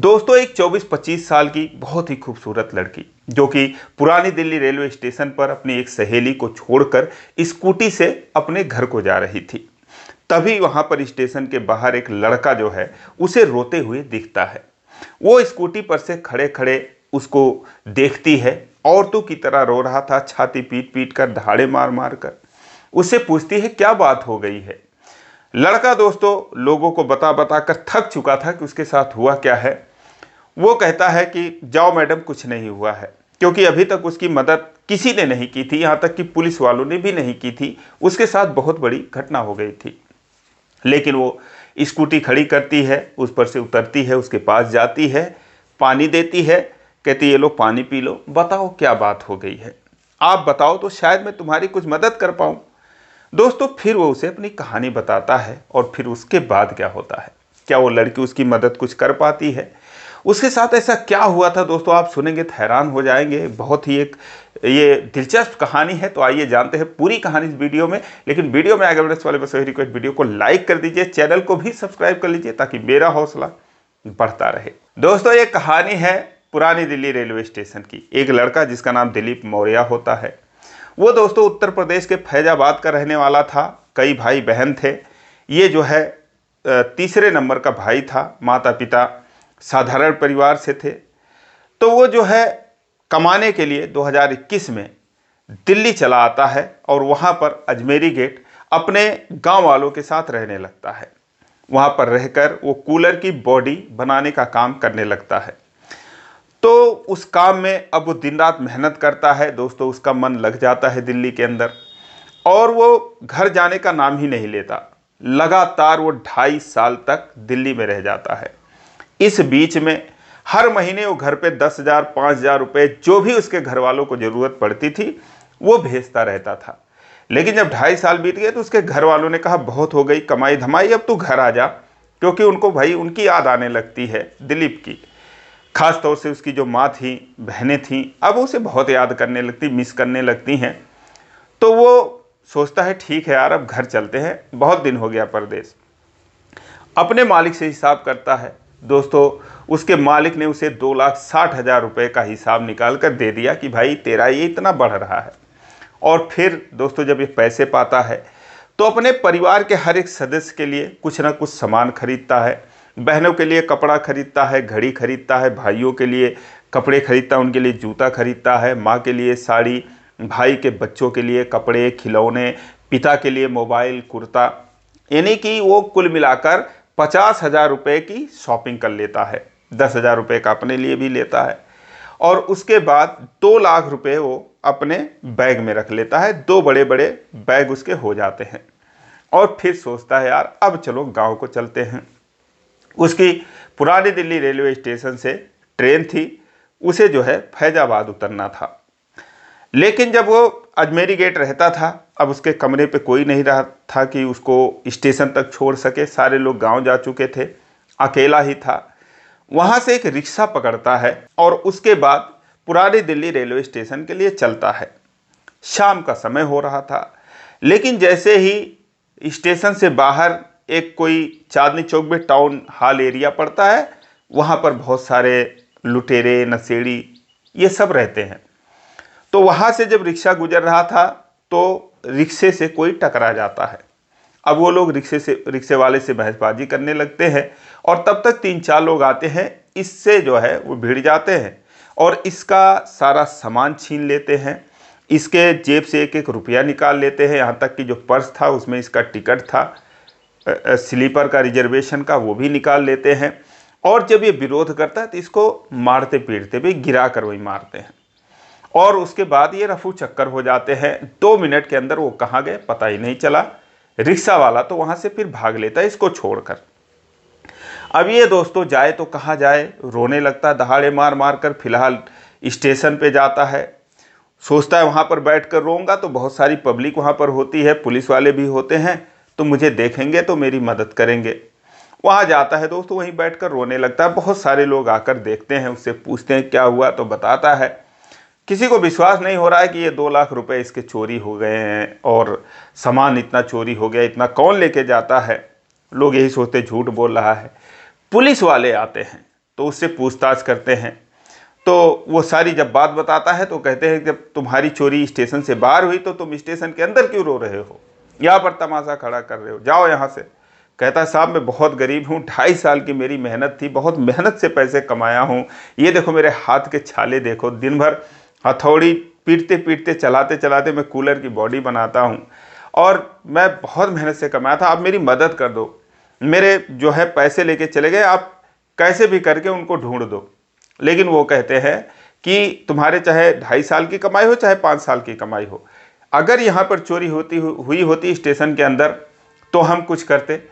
दोस्तों एक 24-25 साल की बहुत ही खूबसूरत लड़की जो कि पुरानी दिल्ली रेलवे स्टेशन पर अपनी एक सहेली को छोड़कर स्कूटी से अपने घर को जा रही थी। तभी वहां पर स्टेशन के बाहर एक लड़का जो है उसे रोते हुए दिखता है। वो स्कूटी पर से खड़े खड़े उसको देखती है। औरतों की तरह रो रहा था, छाती पीट पीट कर, दहाड़े मार मार कर। उससे पूछती है क्या बात हो गई है। लड़का दोस्तों लोगों को बता बता कर थक चुका था कि उसके साथ हुआ क्या है। वो कहता है कि जाओ मैडम, कुछ नहीं हुआ है, क्योंकि अभी तक उसकी मदद किसी ने नहीं की थी, यहाँ तक कि पुलिस वालों ने भी नहीं की थी। उसके साथ बहुत बड़ी घटना हो गई थी। लेकिन वो स्कूटी खड़ी करती है, उस पर से उतरती है, उसके पास जाती है, पानी देती है, कहती ये लो पानी पी लो, बताओ क्या बात हो गई है, आप बताओ तो शायद मैं तुम्हारी कुछ मदद कर पाऊँ। दोस्तों फिर वो उसे अपनी कहानी बताता है और फिर उसके बाद क्या होता है, क्या वो लड़की उसकी मदद कुछ कर पाती है, उसके साथ ऐसा क्या हुआ था। दोस्तों आप सुनेंगे तो हैरान हो जाएंगे। बहुत ही एक ये दिलचस्प कहानी है। तो आइए जानते हैं पूरी कहानी इस वीडियो में। लेकिन वीडियो में आगे बढ़ने से पहले बस वही रिक्वेस्ट, वीडियो को लाइक कर दीजिए, चैनल को भी सब्सक्राइब कर लीजिए ताकि मेरा हौसला बढ़ता रहे। दोस्तों ये कहानी है पुरानी दिल्ली रेलवे स्टेशन की। एक लड़का जिसका नाम दिलीप मौर्य होता है, वो दोस्तों उत्तर प्रदेश के फैजाबाद का रहने वाला था। कई भाई बहन थे। ये जो है तीसरे नंबर का भाई था। माता पिता साधारण परिवार से थे। तो वो जो है कमाने के लिए 2021 में दिल्ली चला आता है और वहाँ पर अजमेरी गेट अपने गांव वालों के साथ रहने लगता है। वहाँ पर रहकर वो कूलर की बॉडी बनाने का काम करने लगता है। तो उस काम में अब वो दिन रात मेहनत करता है। दोस्तों उसका मन लग जाता है दिल्ली के अंदर और वो घर जाने का नाम ही नहीं लेता। लगातार वो 2.5 साल तक दिल्ली में रह जाता है। इस बीच में हर महीने वो घर पे 10,000 5,000 रुपये जो भी उसके घर वालों को ज़रूरत पड़ती थी वो भेजता रहता था। लेकिन जब 2.5 साल बीत गए तो उसके घर वालों ने कहा बहुत हो गई कमाई धमाई, अब तू घर आ जा। क्योंकि उनको भाई उनकी याद आने लगती है दिलीप की। खास तौर से उसकी जो माँ थी, बहनें थीं, अब उसे बहुत याद करने लगती, मिस करने लगती हैं। तो वो सोचता है ठीक है यार, अब घर चलते हैं, बहुत दिन हो गया परदेश। अपने मालिक से हिसाब करता है। दोस्तों उसके मालिक ने उसे 2,60,000 रुपये का हिसाब निकाल कर दे दिया कि भाई तेरा ये इतना बढ़ रहा है। और फिर दोस्तों जब ये पैसे पाता है तो अपने परिवार के हर एक सदस्य के लिए कुछ ना कुछ सामान खरीदता है। बहनों के लिए कपड़ा खरीदता है, घड़ी खरीदता है, भाइयों के लिए कपड़े खरीदता है, उनके लिए जूता खरीदता है, माँ के लिए साड़ी, भाई के बच्चों के लिए कपड़े खिलौने, पिता के लिए मोबाइल कुर्ता। यानी कि वो कुल मिलाकर 50,000 रुपये की शॉपिंग कर लेता है। 10,000 रुपये का अपने लिए भी लेता है और उसके बाद 2 लाख रुपये वो अपने बैग में रख लेता है। 2 बड़े बड़े बैग उसके हो जाते हैं और फिर सोचता है यार अब चलो गांव को चलते हैं। उसकी पुरानी दिल्ली रेलवे स्टेशन से ट्रेन थी, उसे जो है फैजाबाद उतरना था। लेकिन जब वो अजमेरी गेट रहता था, अब उसके कमरे पे कोई नहीं रहा था कि उसको स्टेशन तक छोड़ सके। सारे लोग गांव जा चुके थे, अकेला ही था। वहाँ से एक रिक्शा पकड़ता है और उसके बाद पुरानी दिल्ली रेलवे स्टेशन के लिए चलता है। शाम का समय हो रहा था। लेकिन जैसे ही स्टेशन से बाहर एक कोई चांदनी चौक में टाउन हॉल एरिया पड़ता है, वहाँ पर बहुत सारे लुटेरे नशेड़ी ये सब रहते हैं। तो वहाँ से जब रिक्शा गुजर रहा था तो रिक्शे से कोई टकरा जाता है। अब वो लोग रिक्शे वाले से बहसबाजी करने लगते हैं और तब तक 3-4 लोग आते हैं। इससे जो है वो भिड़ जाते हैं और इसका सारा सामान छीन लेते हैं। इसके जेब से 1-1 रुपया निकाल लेते हैं। यहाँ तक कि जो पर्स था उसमें इसका टिकट था, स्लीपर का रिजर्वेशन का, वो भी निकाल लेते हैं। और जब ये विरोध करता है तो इसको मारते पीटते भी गिरा कर वही मारते हैं। और उसके बाद ये रफू चक्कर हो जाते हैं। 2 मिनट के अंदर वो कहाँ गए पता ही नहीं चला। रिक्शा वाला तो वहाँ से फिर भाग लेता है इसको छोड़कर। अब ये दोस्तों जाए तो कहाँ जाए, रोने लगता है दहाड़े मार मार कर। फिलहाल स्टेशन पे जाता है, सोचता है वहाँ पर बैठ कर रोऊंगा तो बहुत सारी पब्लिक वहाँ पर होती है, पुलिस वाले भी होते हैं, तो मुझे देखेंगे तो मेरी मदद करेंगे। वहाँ जाता है दोस्तों, वहीं बैठ कर रोने लगता है। बहुत सारे लोग आकर देखते हैं, उससे पूछते हैं क्या हुआ, तो बताता है। किसी को विश्वास नहीं हो रहा है कि ये 2 लाख रुपए इसके चोरी हो गए हैं और सामान इतना चोरी हो गया, इतना कौन लेके जाता है। लोग यही सोचते झूठ बोल रहा है। पुलिस वाले आते हैं तो उससे पूछताछ करते हैं। तो वो सारी जब बात बताता है तो कहते हैं कि जब तुम्हारी चोरी स्टेशन से बाहर हुई तो तुम स्टेशन के अंदर क्यों रो रहे हो, यहाँ पर तमाशा खड़ा कर रहे हो, जाओ यहाँ से। कहता है साहब मैं बहुत गरीब हूँ, 2.5 साल की मेरी मेहनत थी, बहुत मेहनत से पैसे कमाया हूँ, ये देखो मेरे हाथ के छाले देखो, दिन भर हथौड़ी पीटते पीटते चलाते चलाते मैं कूलर की बॉडी बनाता हूँ और मैं बहुत मेहनत से कमाया था, आप मेरी मदद कर दो। मेरे जो है पैसे लेके चले गए, आप कैसे भी करके उनको ढूंढ दो। लेकिन वो कहते हैं कि तुम्हारे चाहे 2.5 साल की कमाई हो चाहे 5 साल की कमाई हो, अगर यहाँ पर चोरी हुई होती स्टेशन के अंदर तो हम कुछ करते।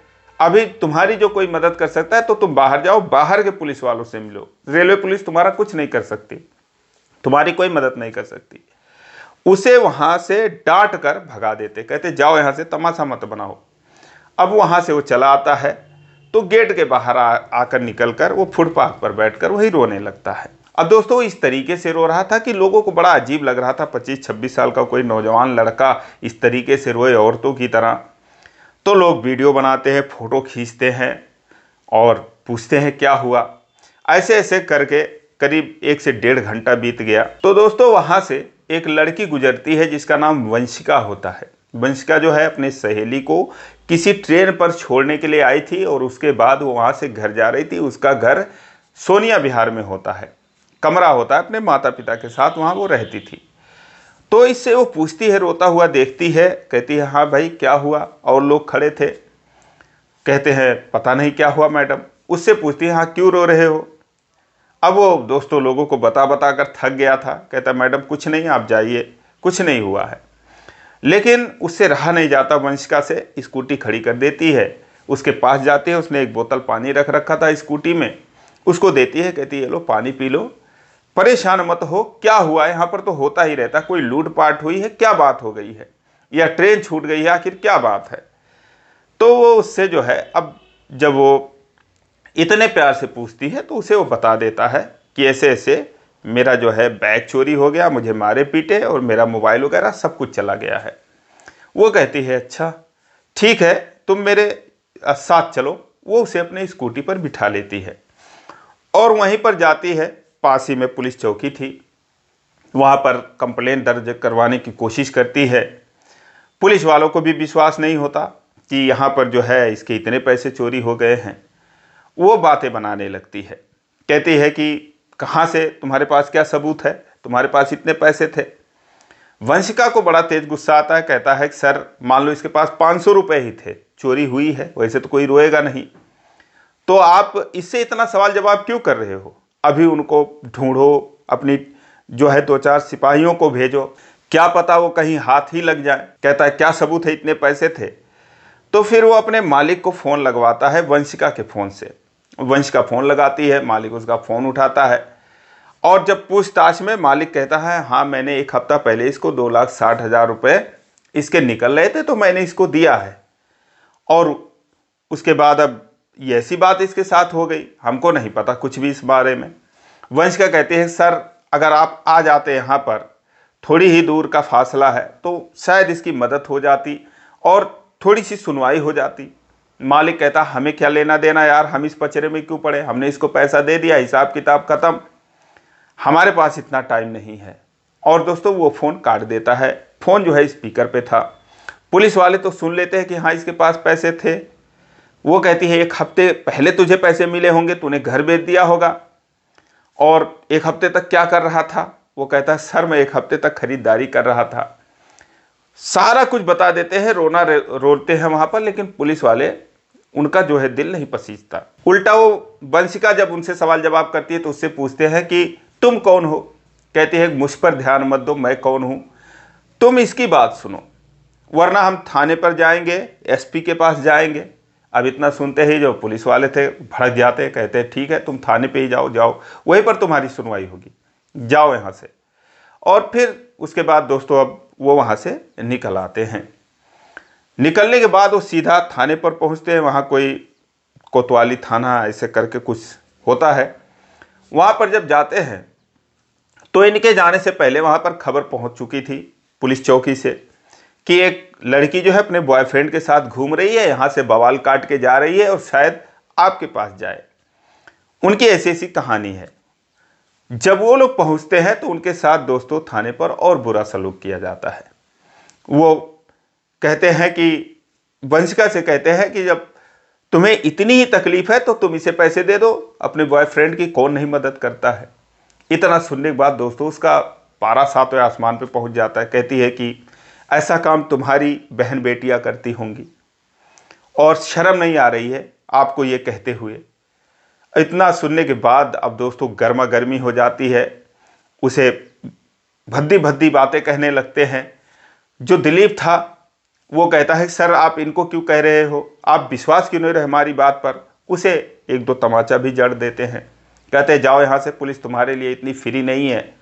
अभी तुम्हारी जो कोई मदद कर सकता है तो तुम बाहर जाओ, बाहर के पुलिस वालों से मिलो, रेलवे पुलिस तुम्हारा कुछ नहीं कर सकती, तुम्हारी कोई मदद नहीं कर सकती। उसे वहां से डांट कर भगा देते, कहते जाओ यहां से, तमाशा मत बनाओ। अब वहां से वो चला आता है तो गेट के बाहर आकर निकलकर वो फुटपाथ पर बैठकर वही रोने लगता है। अब दोस्तों इस तरीके से रो रहा था कि लोगों को बड़ा अजीब लग रहा था, 25-26 साल का कोई नौजवान लड़का इस तरीके से रोए औरतों की तरह। तो लोग वीडियो बनाते हैं, फोटो खींचते हैं और पूछते हैं क्या हुआ। ऐसे ऐसे करके करीब 1 से 1.5 घंटा बीत गया। तो दोस्तों वहां से एक लड़की गुजरती है जिसका नाम वंशिका होता है। वंशिका जो है अपने सहेली को किसी ट्रेन पर छोड़ने के लिए आई थी और उसके बाद वो वहां से घर जा रही थी। उसका घर सोनिया विहार में होता है, कमरा होता है, अपने माता पिता के साथ वहां वो रहती थी। तो इससे वो पूछती है, रोता हुआ देखती है, कहती है हाँ भाई क्या हुआ, और लोग खड़े थे। कहते हैं पता नहीं क्या हुआ मैडम। उससे पूछती है हाँ क्यों रो रहे हो। अब वो दोस्तों लोगों को बता बता कर थक गया था, कहता मैडम कुछ नहीं, आप जाइए, कुछ नहीं हुआ है। लेकिन उससे रहा नहीं जाता, वंशिका से स्कूटी खड़ी कर देती है, उसके पास जाती है, उसने एक बोतल पानी रख रखा था स्कूटी में, उसको देती है, कहती है लो पानी पी लो, परेशान मत हो, क्या हुआ, यहाँ पर तो होता ही रहता, कोई लूटपाट हुई है, क्या बात हो गई है, या ट्रेन छूट गई है, आखिर क्या बात है। तो वो उससे जो है, अब जब वो इतने प्यार से पूछती है तो उसे वो बता देता है कि ऐसे ऐसे मेरा जो है बैग चोरी हो गया, मुझे मारे पीटे और मेरा मोबाइल वगैरह सब कुछ चला गया है। वो कहती है अच्छा ठीक है तुम मेरे साथ चलो। वो उसे अपने स्कूटी पर बिठा लेती है और वहीं पर जाती है। पास ही में पुलिस चौकी थी, वहाँ पर कंप्लेंट दर्ज करवाने की कोशिश करती है। पुलिस वालों को भी विश्वास नहीं होता कि यहाँ पर जो है इसके इतने पैसे चोरी हो गए हैं। वो बातें बनाने लगती है, कहती है कि कहाँ से, तुम्हारे पास क्या सबूत है, तुम्हारे पास इतने पैसे थे। वंशिका को बड़ा तेज गुस्सा आता है, कहता है कि सर मान लो इसके पास 500 रुपये ही थे, चोरी हुई है, वैसे तो कोई रोएगा नहीं, तो आप इससे इतना सवाल जवाब क्यों कर रहे हो, अभी उनको ढूंढो, अपनी जो है 2-4 सिपाहियों को भेजो, क्या पता वो कहीं हाथ ही लग जाए। कहता है क्या सबूत है, इतने पैसे थे। तो फिर वो अपने मालिक को फ़ोन लगवाता है वंशिका के फ़ोन से। वंशिका फ़ोन लगाती है, मालिक उसका फ़ोन उठाता है और जब पूछताछ में मालिक कहता है हाँ मैंने 1 हफ्ता पहले इसको 2,60,000 रुपये इसके निकल रहे थे तो मैंने इसको दिया है, और उसके बाद अब ये ऐसी बात इसके साथ हो गई, हमको नहीं पता कुछ भी इस बारे में। वंशिका कहती है सर अगर आप आ जाते यहाँ पर, थोड़ी ही दूर का फासला है, तो शायद इसकी मदद हो जाती और थोड़ी सी सुनवाई हो जाती। मालिक कहता हमें क्या लेना देना यार, हम इस पचड़े में क्यों पड़े, हमने इसको पैसा दे दिया, हिसाब किताब खत्म, हमारे पास इतना टाइम नहीं है। और दोस्तों वो फ़ोन काट देता है। फ़ोन जो है स्पीकर पे था। पुलिस वाले तो सुन लेते हैं कि हाँ इसके पास पैसे थे। वो कहती है 1 हफ्ते पहले तुझे पैसे मिले होंगे, तूने घर बेच दिया होगा, और 1 हफ्ते तक क्या कर रहा था। वो कहता है सर मैं 1 हफ्ते तक खरीदारी कर रहा था। सारा कुछ बता देते हैं, रोते हैं वहाँ पर, लेकिन पुलिस वाले उनका जो है दिल नहीं पसीजता। उल्टा वो वंशिका जब उनसे सवाल जवाब करती है तो उससे पूछते हैं कि तुम कौन हो। कहती है मुझ पर ध्यान मत दो, मैं कौन हूँ, तुम इसकी बात सुनो, वरना हम थाने पर जाएंगे, एसपी के पास जाएंगे। अब इतना सुनते ही जो पुलिस वाले थे भड़क जाते, कहते हैं ठीक है तुम थाने पे ही जाओ, वहीं पर तुम्हारी सुनवाई होगी, जाओ यहाँ से। और फिर उसके बाद दोस्तों अब वो वहाँ से निकल आते हैं। निकलने के बाद वो सीधा थाने पर पहुँचते हैं। वहाँ कोई कोतवाली थाना ऐसे करके कुछ होता है। वहाँ पर जब जाते हैं तो इनके जाने से पहले वहाँ पर खबर पहुँच चुकी थी पुलिस चौकी से कि एक लड़की जो है अपने बॉयफ्रेंड के साथ घूम रही है, यहाँ से बवाल काट के जा रही है और शायद आपके पास जाए। उनकी ऐसी ऐसी कहानी है। जब वो लोग पहुंचते हैं तो उनके साथ दोस्तों थाने पर और बुरा सलूक किया जाता है। वो कहते हैं कि वंशिका से कहते हैं कि जब तुम्हें इतनी ही तकलीफ है तो तुम इसे पैसे दे दो, अपने बॉयफ्रेंड की कौन नहीं मदद करता है। इतना सुनने के बाद दोस्तों उसका पारा सातवें आसमान पे पहुंच जाता है। कहती है कि ऐसा काम तुम्हारी बहन बेटियां करती होंगी और शर्म नहीं आ रही है आपको ये कहते हुए। इतना सुनने के बाद अब दोस्तों गर्मा गर्मी हो जाती है, उसे भद्दी भद्दी बातें कहने लगते हैं। जो दिलीप था वो कहता है सर आप इनको क्यों कह रहे हो, आप विश्वास क्यों नहीं रहे हमारी बात पर। उसे एक दो तमाचा भी जड़ देते हैं, कहते हैं जाओ यहाँ से, पुलिस तुम्हारे लिए इतनी फ्री नहीं है।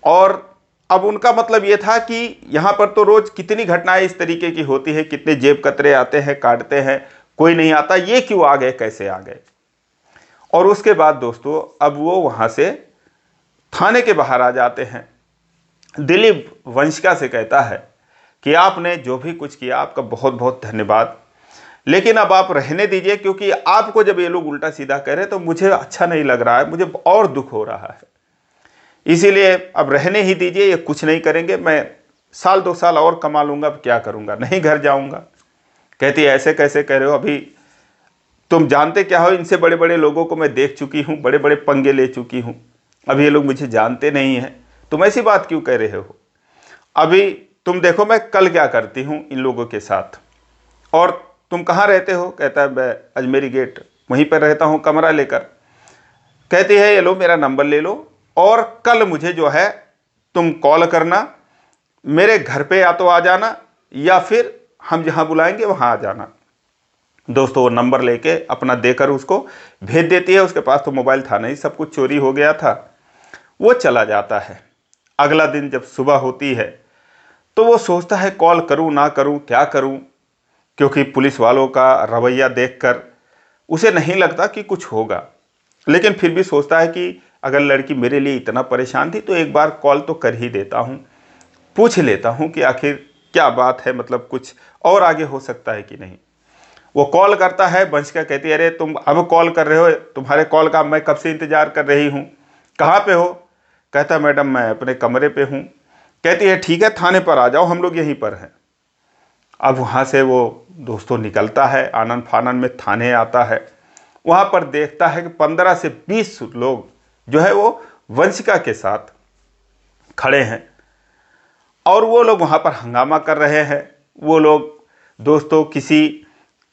और अब उनका मतलब ये था कि यहाँ पर तो रोज़ कितनी घटनाएं इस तरीके की होती है, कितने जेब कतरे आते हैं, काटते हैं, कोई नहीं आता, ये क्यों आ गए, कैसे आ गए। और उसके बाद दोस्तों अब वो वहाँ से थाने के बाहर आ जाते हैं। दिलीप वंशिका से कहता है कि आपने जो भी कुछ किया आपका बहुत बहुत धन्यवाद, लेकिन अब आप रहने दीजिए, क्योंकि आपको जब ये लोग उल्टा सीधा कह रहे हैं तो मुझे अच्छा नहीं लग रहा है, मुझे और दुख हो रहा है, इसीलिए अब रहने ही दीजिए, ये कुछ नहीं करेंगे, मैं साल 2 साल और कमा लूँगा, अब क्या करूँगा, नहीं घर जाऊँगा। कहती है ऐसे कैसे कह रहे हो, अभी तुम जानते क्या हो, इनसे बड़े बड़े लोगों को मैं देख चुकी हूँ, बड़े बड़े पंगे ले चुकी हूँ, अभी ये लोग मुझे जानते नहीं हैं, तुम ऐसी बात क्यों कह रहे हो। अभी तुम देखो मैं कल क्या करती हूँ इन लोगों के साथ। और तुम कहाँ रहते हो, कहता है मैं अजमेरी गेट वहीं पर रहता हूँ कमरा लेकर। कहती है ये लो मेरा नंबर ले लो और कल मुझे जो है तुम कॉल करना, मेरे घर पे या तो आ जाना या फिर हम जहाँ बुलाएंगे वहाँ आ जाना। दोस्तों वो नंबर लेके अपना देकर उसको भेज देती है। उसके पास तो मोबाइल था नहीं, सब कुछ चोरी हो गया था। वो चला जाता है। अगला दिन जब सुबह होती है तो वो सोचता है कॉल करूं ना करूं, क्या करूं, क्योंकि पुलिस वालों का रवैया देखकर उसे नहीं लगता कि कुछ होगा। लेकिन फिर भी सोचता है कि अगर लड़की मेरे लिए इतना परेशान थी तो एक बार कॉल तो कर ही देता हूं, पूछ लेता हूं कि आखिर क्या बात है, मतलब कुछ और आगे हो सकता है कि नहीं। वो कॉल करता है। वंशिका कहती है अरे तुम अब कॉल कर रहे हो, तुम्हारे कॉल का मैं कब से इंतजार कर रही हूँ, कहाँ पे हो। कहता मैडम मैं अपने कमरे पे हूँ। कहती है ठीक है थाने पर आ जाओ, हम लोग यहीं पर हैं। अब वहाँ से वो दोस्तों निकलता है, आनन फानन में थाने आता है। वहाँ पर देखता है कि 15 से 20 लोग जो है वो वंशिका के साथ खड़े हैं और वो लोग वहाँ पर हंगामा कर रहे हैं। वो लोग दोस्तों किसी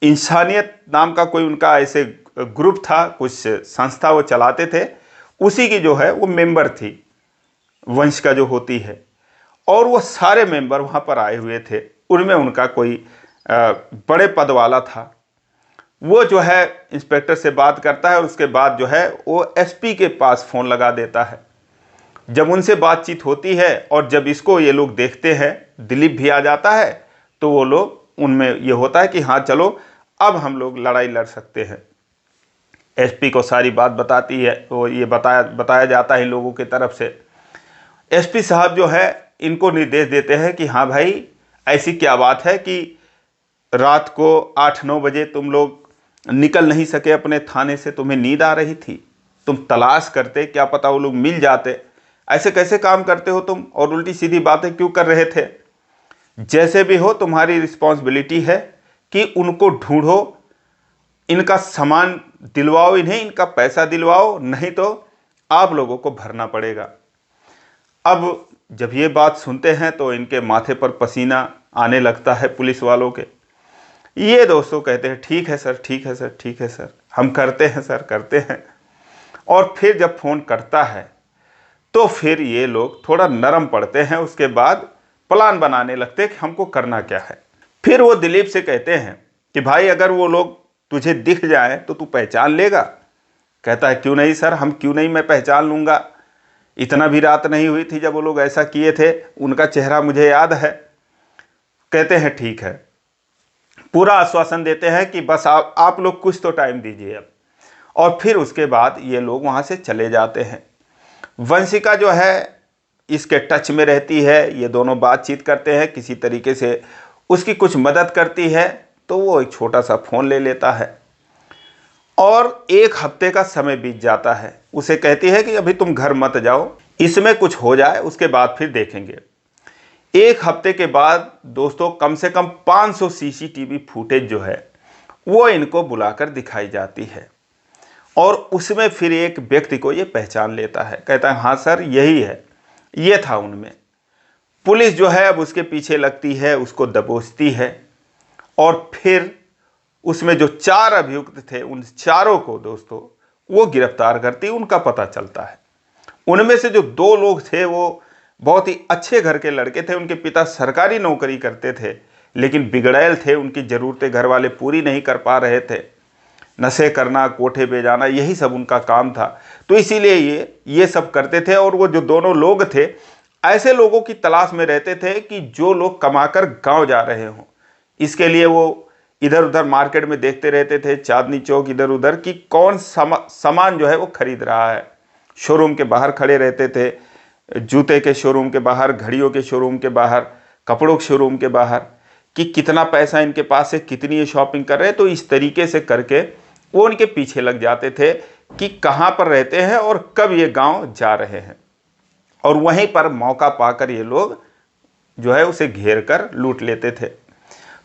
इंसानियत नाम का कोई उनका ऐसे ग्रुप था, कुछ संस्था वो चलाते थे, उसी की जो है वो मेंबर थी वंशिका जो होती है। और वो सारे मेंबर वहाँ पर आए हुए थे। उनमें उनका कोई बड़े पद वाला था। वो जो है इंस्पेक्टर से बात करता है और उसके बाद जो है वो एसपी के पास फ़ोन लगा देता है। जब उनसे बातचीत होती है और जब इसको ये लोग देखते हैं, दिलीप भी आ जाता है, तो वो लोग उनमें ये होता है कि हाँ चलो अब हम लोग लड़ाई लड़ सकते हैं। एसपी को सारी बात बताती है, वो ये बताया जाता है इन लोगों की तरफ से। एसपी साहब जो है इनको निर्देश देते हैं कि हाँ भाई ऐसी क्या बात है कि रात को 8-9 बजे तुम लोग निकल नहीं सके अपने थाने से, तुम्हें नींद आ रही थी, तुम तलाश करते, क्या पता वो लोग मिल जाते, ऐसे कैसे काम करते हो तुम, और उल्टी सीधी बातें क्यों कर रहे थे। जैसे भी हो तुम्हारी रिस्पॉन्सिबिलिटी है कि उनको ढूंढो, इनका सामान दिलवाओ, इन्हें इनका पैसा दिलवाओ, नहीं तो आप लोगों को भरना पड़ेगा। अब जब ये बात सुनते हैं तो इनके माथे पर पसीना आने लगता है पुलिस वालों के। ये दोस्तों कहते हैं ठीक है सर, ठीक है सर, ठीक है सर, हम करते हैं सर, करते हैं। और फिर जब फ़ोन करता है तो फिर ये लोग थोड़ा नरम पड़ते हैं। उसके बाद प्लान बनाने लगते हैं कि हमको करना क्या है। फिर वो दिलीप से कहते हैं कि भाई अगर वो लोग तुझे दिख जाए तो तू पहचान लेगा। कहता है क्यों नहीं सर, हम क्यों नहीं, मैं पहचान लूँगा, इतना भी रात नहीं हुई थी जब वो लोग ऐसा किए थे, उनका चेहरा मुझे याद है। कहते हैं ठीक है, पूरा आश्वासन देते हैं कि बस आप लोग कुछ तो टाइम दीजिए अब। और फिर उसके बाद ये लोग वहाँ से चले जाते हैं। वंशिका जो है इसके टच में रहती है, ये दोनों बातचीत करते हैं, किसी तरीके से उसकी कुछ मदद करती है, तो वो एक छोटा सा फ़ोन ले लेता है और एक हफ्ते का समय बीत जाता है। उसे कहती है कि अभी तुम घर मत जाओ, इसमें कुछ हो जाए उसके बाद फिर देखेंगे। एक हफ्ते के बाद दोस्तों कम से कम 500 सीसीटीवी फुटेज जो है वो इनको बुलाकर दिखाई जाती है और उसमें फिर एक व्यक्ति को ये पहचान लेता है, कहता है हाँ सर यही है, ये था उनमें। पुलिस जो है अब उसके पीछे लगती है, उसको दबोचती है और फिर उसमें जो 4 अभियुक्त थे उन चारों को दोस्तों वो गिरफ्तार करती, उनका पता चलता है। उनमें से जो 2 लोग थे वो बहुत ही अच्छे घर के लड़के थे, उनके पिता सरकारी नौकरी करते थे लेकिन बिगड़ैल थे, उनकी ज़रूरतें घर वाले पूरी नहीं कर पा रहे थे। नशे करना, कोठे पे जाना, यही सब उनका काम था, तो इसीलिए ये सब करते थे। और वो जो दोनों लोग थे ऐसे लोगों की तलाश में रहते थे कि जो लोग कमाकर गांव जा रहे हों। इसके लिए वो इधर उधर मार्केट में देखते रहते थे, चांदनी चौक इधर उधर, कि कौन सामान जो है वो खरीद रहा है। शोरूम के बाहर खड़े रहते थे, जूते के शोरूम के बाहर, घड़ियों के शोरूम के बाहर, कपड़ों के शोरूम के बाहर, कि कितना पैसा इनके पास है, कितनी ये शॉपिंग कर रहे हैं। तो इस तरीके से करके वो उनके पीछे लग जाते थे कि कहाँ पर रहते हैं और कब ये गांव जा रहे हैं, और वहीं पर मौका पाकर ये लोग जो है उसे घेर कर लूट लेते थे।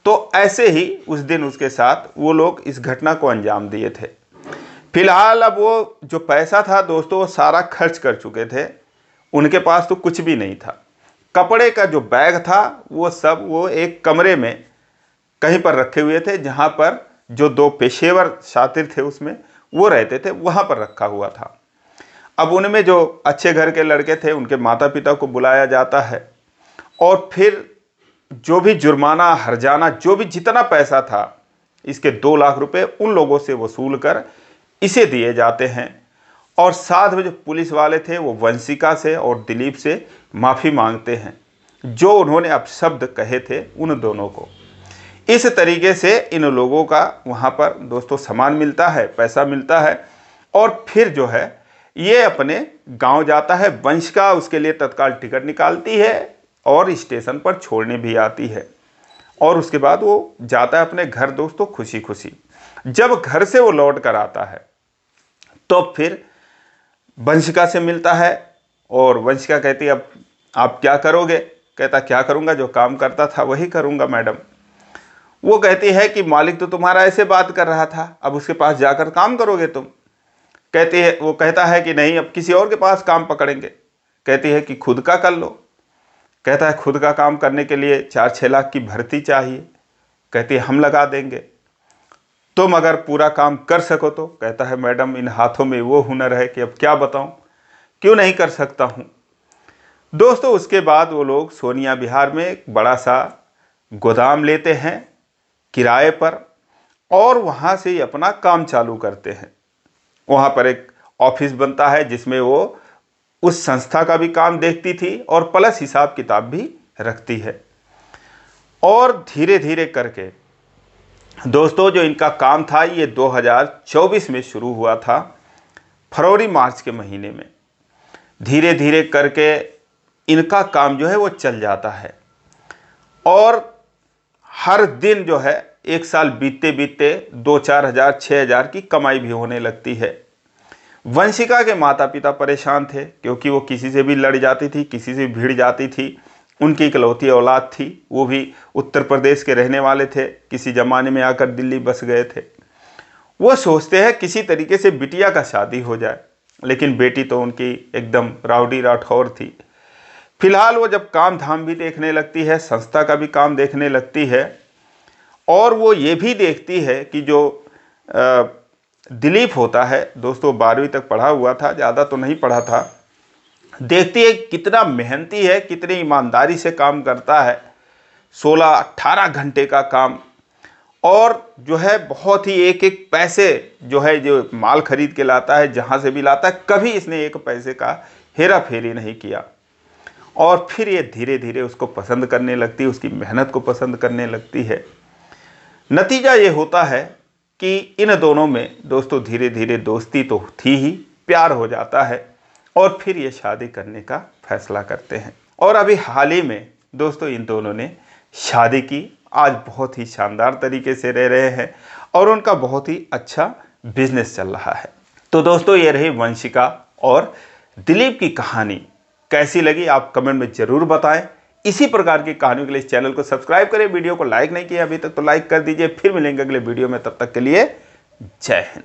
तो ऐसे ही उस दिन उसके साथ वो लोग इस घटना को अंजाम दिए थे। फिलहाल अब वो जो पैसा था दोस्तों वो सारा खर्च कर चुके थे, उनके पास तो कुछ भी नहीं था। कपड़े का जो बैग था वो सब वो एक कमरे में कहीं पर रखे हुए थे, जहाँ पर जो 2 पेशेवर शातिर थे उसमें वो रहते थे, वहाँ पर रखा हुआ था। अब उनमें जो अच्छे घर के लड़के थे उनके माता पिता को बुलाया जाता है और फिर जो भी जुर्माना, हर्जाना, जो भी जितना पैसा था, इसके 2 लाख रुपए उन लोगों से वसूल कर इसे दिए जाते हैं। और साथ में जो पुलिस वाले थे वो वंशिका से और दिलीप से माफ़ी मांगते हैं जो उन्होंने अपशब्द कहे थे उन दोनों को। इस तरीके से इन लोगों का वहाँ पर दोस्तों सामान मिलता है, पैसा मिलता है और फिर जो है ये अपने गांव जाता है। वंशिका उसके लिए तत्काल टिकट निकालती है और स्टेशन पर छोड़ने भी आती है और उसके बाद वो जाता है अपने घर दोस्तों खुशी खुशी। जब घर से वो लौट कर आता है तो फिर वंशिका से मिलता है और वंशिका कहती है अब आप क्या करोगे? कहता क्या करूँगा, जो काम करता था वही करूँगा मैडम। वो कहती है कि मालिक तो तुम्हारा ऐसे बात कर रहा था, अब उसके पास जाकर काम करोगे तुम? कहती है, वो कहता है कि नहीं अब किसी और के पास काम पकड़ेंगे। कहती है कि खुद का कर लो। कहता है खुद का काम करने के लिए 4-6 लाख की भर्ती चाहिए। कहती है हम लगा देंगे, तुम अगर पूरा काम कर सको तो। कहता है मैडम इन हाथों में वो हुनर है कि अब क्या बताऊं, क्यों नहीं कर सकता हूं। दोस्तों उसके बाद वो लोग सोनिया विहार में एक बड़ा सा गोदाम लेते हैं किराए पर और वहां से ही अपना काम चालू करते हैं। वहां पर एक ऑफिस बनता है जिसमें वो उस संस्था का भी काम देखती थी और प्लस हिसाब किताब भी रखती है। और धीरे धीरे करके दोस्तों जो इनका काम था ये 2024 में शुरू हुआ था, फरवरी मार्च के महीने में। धीरे धीरे करके इनका काम जो है वो चल जाता है और हर दिन जो है 1 साल बीतते बीतते 2-4 हज़ार 6 हज़ार की कमाई भी होने लगती है। वंशिका के माता पिता परेशान थे क्योंकि वो किसी से भी लड़ जाती थी, किसी से भिड़ जाती थी। उनकी इकलौती औलाद थी, वो भी उत्तर प्रदेश के रहने वाले थे, किसी ज़माने में आकर दिल्ली बस गए थे। वो सोचते हैं किसी तरीके से बिटिया का शादी हो जाए, लेकिन बेटी तो उनकी एकदम राउडी राठौर थी। फिलहाल वो जब काम धाम भी देखने लगती है, संस्था का भी काम देखने लगती है और वो ये भी देखती है कि जो दिलीप होता है दोस्तों 12वीं तक पढ़ा हुआ था, ज़्यादा तो नहीं पढ़ा था। देखती है कितना मेहनती है, कितनी ईमानदारी से काम करता है, 16-18 घंटे का काम, और जो है बहुत ही एक एक पैसे जो है जो माल खरीद के लाता है, जहाँ से भी लाता है, कभी इसने एक पैसे का हेरा फेरी नहीं किया। और फिर ये धीरे धीरे उसको पसंद करने लगती है, उसकी मेहनत को पसंद करने लगती है। नतीजा ये होता है कि इन दोनों में दोस्तों धीरे धीरे दोस्ती तो थी ही, प्यार हो जाता है और फिर ये शादी करने का फैसला करते हैं। और अभी हाल ही में दोस्तों इन दोनों ने शादी की, आज बहुत ही शानदार तरीके से रह रहे हैं और उनका बहुत ही अच्छा बिजनेस चल रहा है। तो दोस्तों, ये रही वंशिका और दिलीप की कहानी। कैसी लगी आप कमेंट में जरूर बताएं। इसी प्रकार की कहानियों के लिए इस चैनल को सब्सक्राइब करें। वीडियो को लाइक नहीं किया अभी तक तो लाइक कर दीजिए। फिर मिलेंगे अगले वीडियो में, तब तक के लिए जय हिंद।